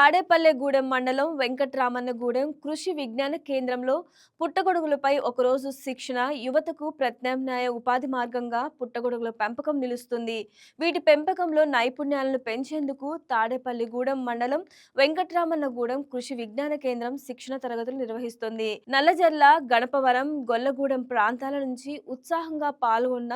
తాడేపల్లెగూడెం మండలం వెంకట్రామన్నగూడెం కృషి విజ్ఞాన కేంద్రంలో పుట్టగొడుగులపై ఒకరోజు శిక్షణ యువతకు ప్రత్యామ్నాయ ఉపాధి మార్గంగా పుట్టగొడుగుల పెంపకం నిలుస్తుంది. వీటి పెంపకంలో నైపుణ్యాలను పెంచేందుకు తాడేపల్లిగూడెం మండలం వెంకట్రామన్నగూడెం కృషి విజ్ఞాన కేంద్రం శిక్షణ తరగతులు నిర్వహిస్తుంది. నల్లజర్ల, గణపవరం, గొల్లగూడెం ప్రాంతాల నుంచి ఉత్సాహంగా పాల్గొన్న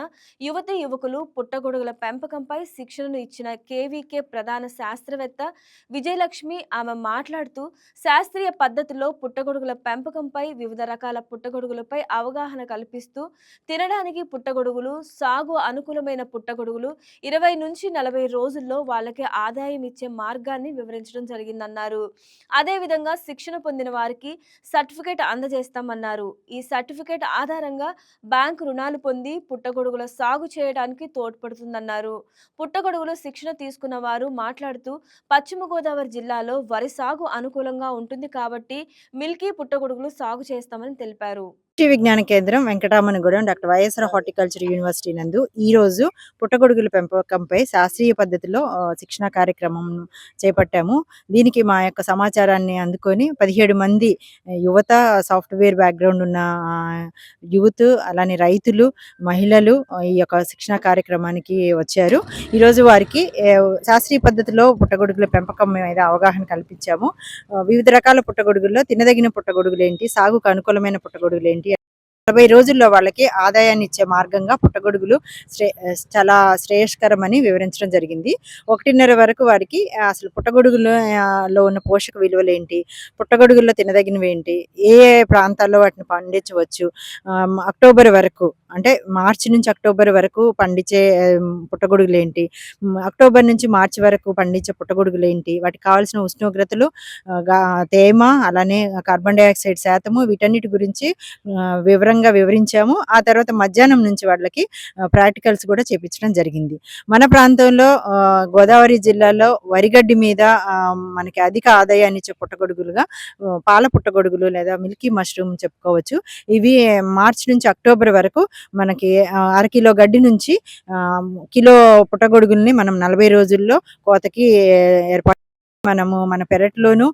యువకులు పుట్టగొడుగుల పెంపకంపై శిక్షణను ఇచ్చిన కేవీకే ప్రధాన శాస్త్రవేత్త విజయలక్ష్మి ఆమె మాట్లాడుతూ శాస్త్రీయ పద్ధతిలో పుట్టగొడుగుల పెంపకంపై వివిధ రకాల పుట్టగొడుగులపై అవగాహన కల్పిస్తూ తినడానికి పుట్టగొడుగులు, సాగు అనుకూలమైన పుట్టగొడుగులు 20 నుంచి 40 రోజుల్లో వాళ్ళకి ఆదాయం ఇచ్చే మార్గాన్ని వివరించడం జరిగిందన్నారు. అదేవిధంగా శిక్షణ పొందిన వారికి సర్టిఫికేట్ అందజేస్తామన్నారు. ఈ సర్టిఫికేట్ ఆధారంగా బ్యాంకు రుణాలు పొంది పుట్టగొడుగుల సాగు చేయడానికి తోడ్పడుతుందన్నారు. పుట్టగొడుగులు శిక్షణ తీసుకున్న వారు మాట్లాడుతూ పశ్చిమ గోదావరి జిల్లాలో వరి సాగు అనుకూలంగా ఉంటుంది కాబట్టి మిల్కీ పుట్టగొడుగులు సాగు చేస్తామని తెలిపారు. కృషి విజ్ఞాన కేంద్రం Venkatramannagudem doctor YSR horticulture university నందు ఈరోజు పుట్టగొడుగుల పెంపకంపై శాస్త్రీయ పద్ధతిలో శిక్షణ కార్యక్రమం చేపట్టాము. దీనికి మా యొక్క సమాచారాన్ని అందుకొని 17 మంది యువత, సాఫ్ట్వేర్ బ్యాక్గ్రౌండ్ ఉన్న యూత్, అలానే రైతులు, మహిళలు ఈ యొక్క శిక్షణ కార్యక్రమానికి వచ్చారు. ఈరోజు వారికి శాస్త్రీయ పద్ధతిలో పుట్టగొడుగుల పెంపకం మీద అవగాహన కల్పించాము. వివిధ రకాల పుట్టగొడుగుల్లో తినదగిన పుట్టగొడుగులు ఏంటి, సాగుకు అనుకూలమైన పుట్టగొడుగులు ఏంటి, 40 రోజుల్లో వాళ్ళకి ఆదాయాన్ని ఇచ్చే మార్గంగా పుట్టగొడుగులు చాలా శ్రేయస్కరమని వివరించడం జరిగింది. 1.5 వరకు వారికి అసలు పుట్టగొడుగులో ఉన్న పోషక విలువలు ఏంటి, పుట్టగొడుగుల్లో తినదగినవి ఏంటి, ఏ ప్రాంతాల్లో వాటిని పండించవచ్చు, అక్టోబర్ వరకు అంటే మార్చి నుంచి అక్టోబర్ వరకు పండించే పుట్టగొడుగులు ఏంటి, అక్టోబర్ నుంచి మార్చి వరకు పండించే పుట్టగొడుగులు ఏంటి, వాటికి కావాల్సిన ఉష్ణోగ్రతలు, తేమ, అలానే కార్బన్ డైఆక్సైడ్ శాతము, వీటన్నిటి గురించి వివరంగా వివరించాము. ఆ తర్వాత మధ్యాహ్నం నుంచి వాళ్ళకి ప్రాక్టికల్స్ కూడా చేపించడం జరిగింది. మన ప్రాంతంలో గోదావరి జిల్లాలో వరిగడ్డి మీద మనకి అధిక ఆదాయాన్ని ఇచ్చే పుట్టగొడుగులుగా పాల పుట్టగొడుగులు లేదా మిల్కీ మష్రూమ్ చెప్పుకోవచ్చు. ఇవి మార్చి నుంచి అక్టోబర్ వరకు మనకి అరకిలో గడ్డి నుంచి కిలో పుట్టగొడుగుల్ని మనం 40 రోజుల్లో కోతకి ఏర్పాటు మనము మన పెరట్లోను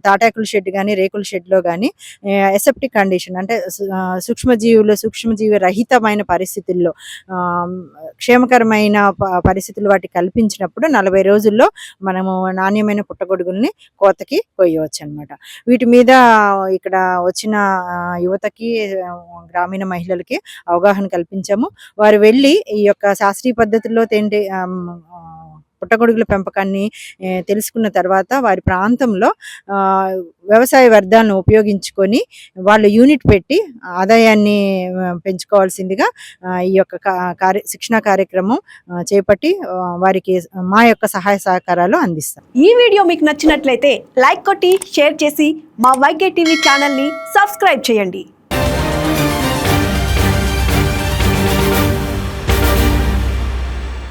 తాటాకుల షెడ్ కానీ, రేకుల షెడ్లో కానీ ఎసెప్టిక్ కండిషన్ అంటే సూక్ష్మజీవి రహితమైన పరిస్థితుల్లో క్షేమకరమైన పరిస్థితులు వాటికి కల్పించినప్పుడు 40 రోజుల్లో మనము నాణ్యమైన పుట్టగొడుగుల్ని కోతకి కొయ్యవచ్చు అనమాట. వీటి మీద ఇక్కడ వచ్చిన యువతకి, గ్రామీణ మహిళలకి అవగాహన కల్పించాము. వారు వెళ్ళి ఈ యొక్క శాస్త్రీయ పద్ధతిలో పుట్టగొడుగుల పెంపకాన్ని తెలుసుకున్న తర్వాత వారి ప్రాంతంలో వ్యవసాయ వ్యర్థాలను ఉపయోగించుకొని వాళ్ళు యూనిట్ పెట్టి ఆదాయాన్ని పెంచుకోవాల్సిందిగా ఈ యొక్క శిక్షణా కార్యక్రమం చేపట్టి వారికి మా యొక్క సహాయ సహకారాలు అందిస్తాం. ఈ వీడియో మీకు నచ్చినట్లయితే లైక్ కొట్టి షేర్ చేసి మా వైకే టీవీ ఛానల్ని సబ్స్క్రైబ్ చేయండి.